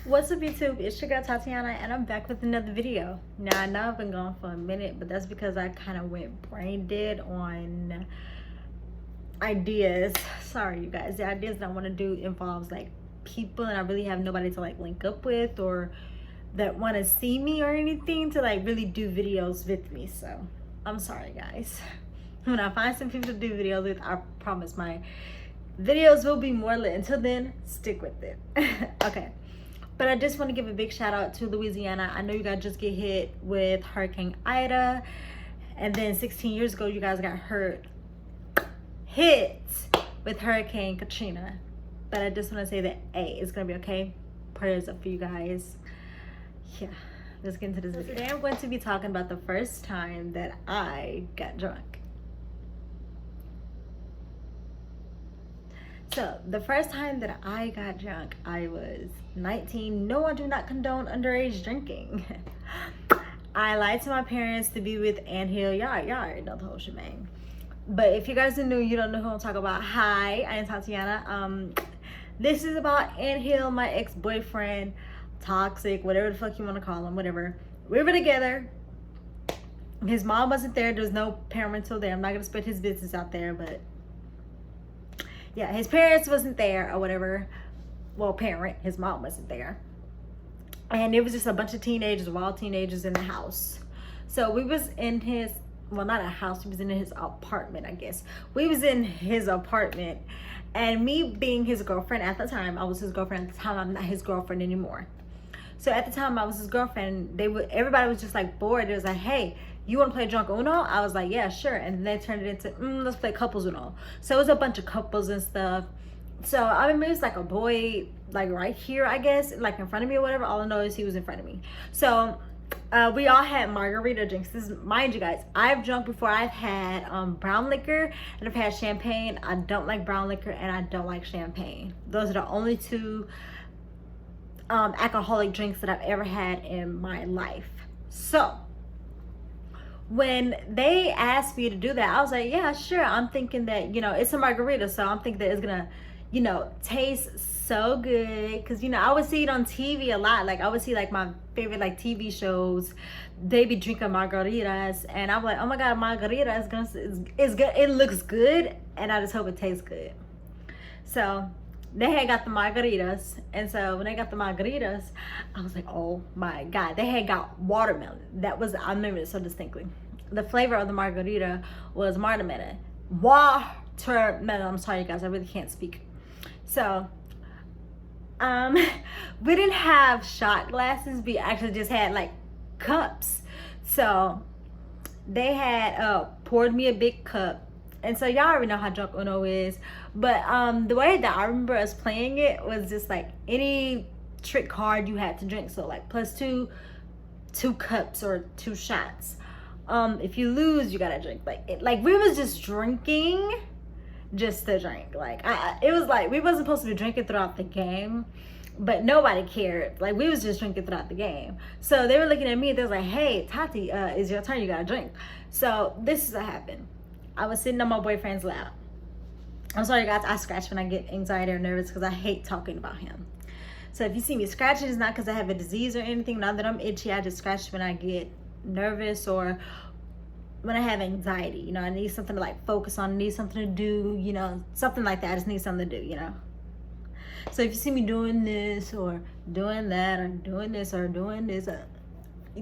What's up, YouTube? It's your girl Tatiana, and I'm back with another video. Now, I know I've been gone for a minute, but that's because I kind of went brain dead on ideas. Sorry, you guys. The ideas that I want to do involves like people, and I really have nobody to like link up with or that want to see me or anything to like really do videos with me. So I'm sorry, guys. When I find some people to do videos with, I promise my videos will be more lit. Until then, stick with it. Okay. But I just want to give a big shout out to Louisiana. I know you guys just get hit with Hurricane Ida, and then 16 years ago you guys got hit with Hurricane Katrina. But I just want to say that it's gonna be okay. Prayers up for you guys. Yeah, let's get into this video. Today I'm going to be talking about the first time that I got drunk. So the first time that I got drunk, I was 19. No, I do not condone underage drinking. I lied to my parents to be with Anthill. Y'all already know the whole shebang. But if you guys are new, you don't know who I'm talking about. Hi, I am Tatiana. This is about Anthill, my ex-boyfriend, toxic, whatever the fuck you want to call him, whatever. We were together. His mom wasn't there. There was no parental there. I'm not gonna spread his business out there, but yeah, his parents wasn't there or whatever. Well, his mom wasn't there. And it was just a bunch of teenagers, wild teenagers in the house. So we was in his, well, not a house, we was in his apartment, I guess. We was in his apartment, and me being his girlfriend at the time, I was his girlfriend at the time, I'm not his girlfriend anymore. So at the time I was his girlfriend, everybody was just like bored. It was like, hey, you want to play drunk Uno? I was like, yeah, sure. And then they turned it into, let's play couples Uno. So it was a bunch of couples and stuff. So I remember it was like a boy, like right here, I guess, like in front of me or whatever. All I know is he was in front of me. So we all had margarita drinks. This is, mind you guys, I've drunk before. I've had brown liquor and I've had champagne. I don't like brown liquor and I don't like champagne. Those are the only two alcoholic drinks that I've ever had in my life. So when they asked me to do that, I was like, yeah, sure. I'm thinking that, you know, it's a margarita, so I'm thinking that it's gonna, you know, taste so good. Cause you know, I would see it on TV a lot. Like I would see like my favorite like TV shows, they be drinking margaritas, and I'm like, oh my god, margarita is good. It looks good, and I just hope it tastes good. So they had got the margaritas, and so when they got the margaritas, I was like, oh my god, they had got watermelon. That was, I remember it so distinctly. The flavor of the margarita was watermelon. I'm sorry, you guys, I really can't speak. So we didn't have shot glasses. We actually just had like cups. So they had poured me a big cup. And so y'all already know how drunk Uno is, but the way that I remember us playing it was just like any trick card you had to drink. So like plus two cups or 2 shots. If you lose, you gotta drink. Like we was just drinking just to drink. Like it was like we wasn't supposed to be drinking throughout the game, but nobody cared. Like we was just drinking throughout the game. So they were looking at me. They was like, hey, Tati, it's your turn. You gotta drink. So this is what happened. I was sitting on my boyfriend's lap. I'm sorry, guys, I scratch when I get anxiety or nervous because I hate talking about him. So if you see me scratching, it's not because I have a disease or anything. Not that I'm itchy. I just scratch when I get nervous or when I have anxiety. You know, I need something to like focus on. I need something to do, you know, something like that. I just need something to do, you know. So if you see me doing this or doing that or doing this or doing this,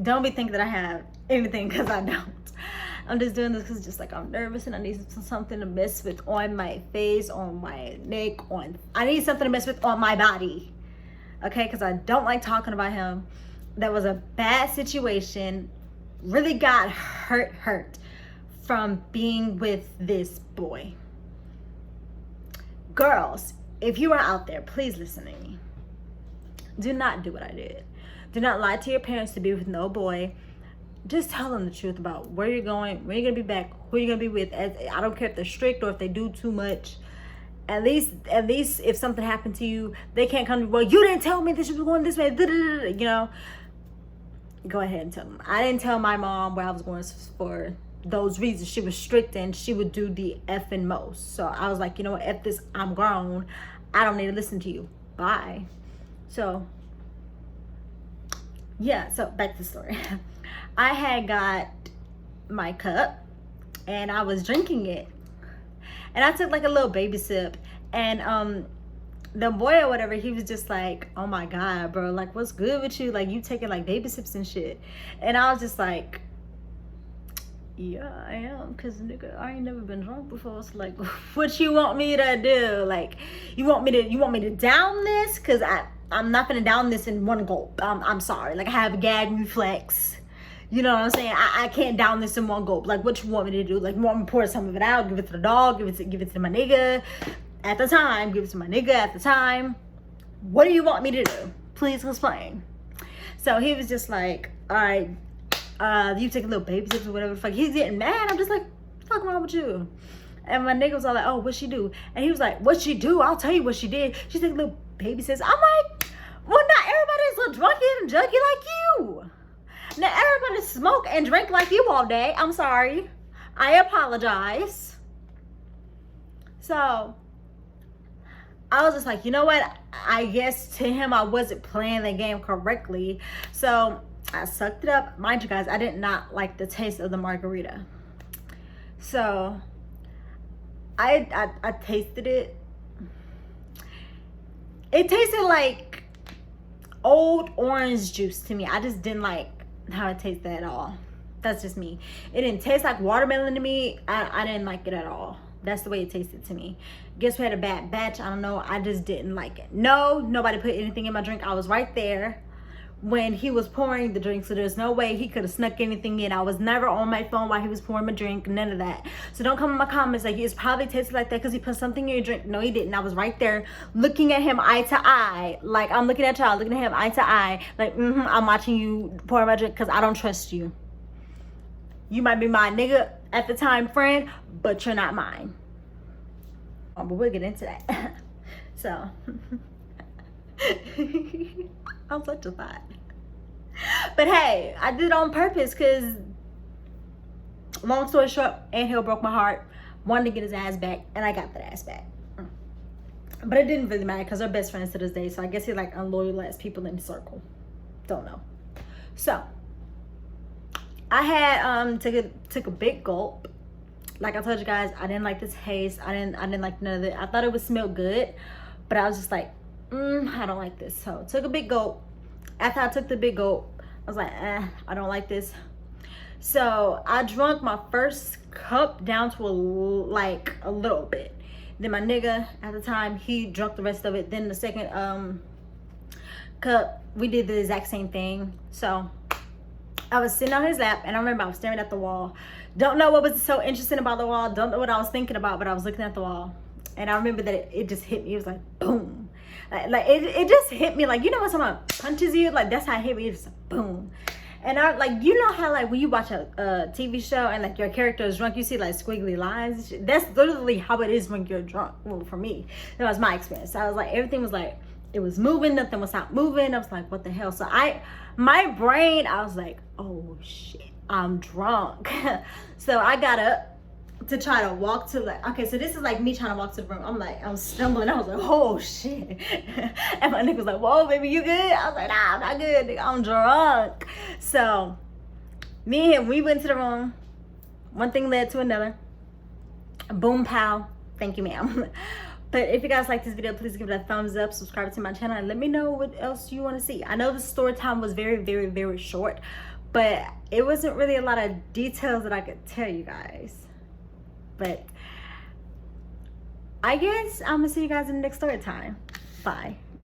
don't be thinking that I have anything, because I don't. I'm just doing this because just like I'm nervous and I need something to mess with on my face, on my neck, I need something to mess with on my body. Okay, because I don't like talking about him. That was a bad situation. Really got hurt from being with this boy. Girls, if you are out there, please listen to me. Do not do what I did. Do not lie to your parents to be with no boy. Just tell them the truth about where you're going, when you're gonna be back, who you're gonna be with. I don't care if they're strict or if they do too much. At least if something happened to you, they can't come to, well, you didn't tell me this was going this way, you know. Go ahead and tell them. I didn't tell my mom where I was going for those reasons. She was strict and she would do the effing most. So I was like, you know what, F this, I'm grown. I don't need to listen to you. Bye. So yeah, so back to the story. I had got my cup and I was drinking it, and I took like a little baby sip, and the boy or whatever, he was just like, oh my god, bro, like what's good with you, like you taking like baby sips and shit. And I was just like, yeah, I am, because nigga, I ain't never been drunk before. So like, what you want me to do? Like, you want me to down this? Because I'm not gonna down this in one gulp. I'm sorry, like I have a gag reflex, you know what I'm saying? I can't down this in one gulp. Like, what you want me to do? Like, you want me to pour some of it out, give it to the dog, give it to my nigga at the time, give it to my nigga at the time? What do you want me to do? Please explain. So he was just like, all right, you take a little baby sips or whatever the fuck. He's getting mad. I'm just like, what's fuck wrong with you? And my nigga was all like, oh, what'd she do? And he was like, what'd she do? I'll tell you what she did. She took a little baby sips. I'm like, well, not everybody's a drunkie and junkie like you. Not everybody smoke and drink like you all day. I'm sorry. I apologize. So I was just like, you know what? I guess to him, I wasn't playing the game correctly. So I sucked it up. Mind you guys, I did not like the taste of the margarita. So I tasted it. It tasted like old orange juice to me. I just didn't like how it tasted at all. That's just me. It didn't taste like watermelon to me. I didn't like it at all. That's the way it tasted to me. Guess we had a bad batch. I don't know. I just didn't like it. No, nobody put anything in my drink. I was right there when he was pouring the drink, so there's no way he could have snuck anything in. I was never on my phone while he was pouring my drink, none of that. So don't come in my comments like it's probably tasted like that because he put something in your drink. No, he didn't. I was right there looking at him eye to eye, like I'm looking at y'all, looking at him eye to eye, like I'm watching you pour my drink because I don't trust you. You might be my nigga at the time friend, but you're not mine. But we'll get into that. So I'm such a thought. But hey, I did it on purpose because, long story short, Anthill broke my heart, wanted to get his ass back, and I got that ass back. But it didn't really matter because they're best friends to this day, so I guess he like unloyalized people in the circle. Don't know. So I had took a big gulp. Like I told you guys, I didn't like the taste. I didn't like none of it. I thought it would smell good, but I was just like, I don't like this. So took a big gulp. After I took the big gulp, I was like, I don't like this. So I drank my first cup down to a little bit. Then my nigga at the time, he drank the rest of it. Then the second cup, we did the exact same thing. So I was sitting on his lap, and I remember I was staring at the wall. Don't know what was so interesting about the wall. Don't know what I was thinking about, but I was looking at the wall. And I remember that it just hit me. It was like, boom. Like it just hit me. Like, you know when someone punches you? Like, that's how it hit me. It just boom. And I, like, you know how, like, when you watch a TV show and, like, your character is drunk, you see, like, squiggly lines and shit? That's literally how it is when you're drunk. Well, for me, that was my experience. So I was like, everything was like, it was moving. Nothing was not moving. I was like, what the hell? So my brain, I was like, oh, shit. I'm drunk. So I got up to try to walk to okay, so this is like me trying to walk to the room. I'm stumbling. I was like, oh shit. And my nigga was like, whoa, baby, you good? I was like, nah, I'm not good, nigga, I'm drunk. So me and him, we went to the room. One thing led to another. Boom, pow. Thank you, ma'am. But if you guys like this video, please give it a thumbs up, subscribe to my channel, and let me know what else you want to see. I know the story time was very, very, very short, but it wasn't really a lot of details that I could tell you guys. But I guess I'm gonna see you guys in the next story time. Bye.